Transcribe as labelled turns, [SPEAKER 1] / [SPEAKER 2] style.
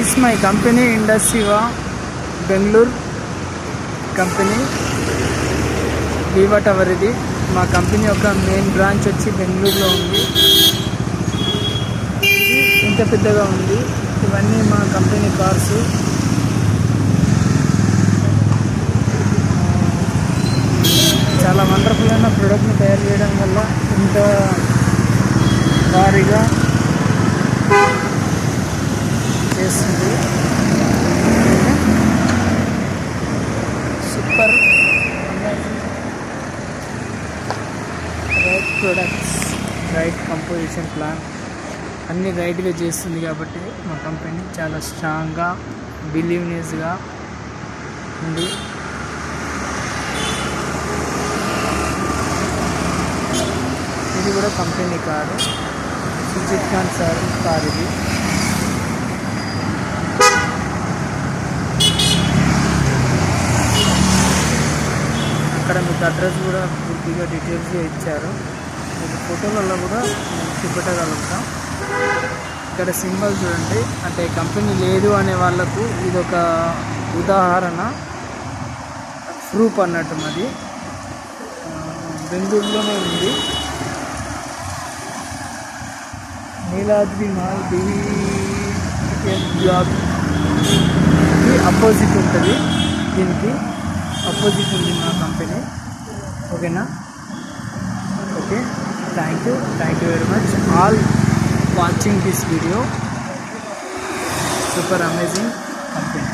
[SPEAKER 1] This my company Indus-Siva Bangalore company Viva Tower ఇది మా company యొక్క మెయిన్ బ్రాంచ్ వచ్చి బెంగళూరులో ఉంది. ఇంత పెద్దగా ఉంది. ఇవన్నీ మా కంపెనీ కార్స్. చాలా వండర్ఫుల్ అయిన ప్రోడక్ట్ని తయారు చేయడం వల్ల ఇంత భారీగా చేస్తుంది. Super right products, right composition plan అన్నీ రైట్గా చేస్తుంది కాబట్టి మా కంపెనీ చాలా స్ట్రాంగ్గా బిలీవ్నెస్గా ఉంది. ఇది కూడా company car, Sujith Khan sir car ఇది. అక్కడ మీకు అడ్రస్ కూడా పూర్తిగా డీటెయిల్స్గా ఇచ్చారు. మీకు ఫోటోలలో కూడా నేను చూపెట్టగలుగుతాం. ఇక్కడ సింబల్ చూడండి, అంటే కంపెనీ లేదు అనే వాళ్ళకు ఇదొక ఉదాహరణ, ప్రూఫ్ అన్నట్టు. మాది బెంగళూరులోనే ఉంది. నీలాద్రి మాల్ డివిఎన్ బ్లాక్కి అపోజిట్ ఉంటుంది. దీనికి అపోజిట్ ఉంది మా కంపెనీ. ఓకేనా? Okay, thank you very much all watching this video. Super amazing company.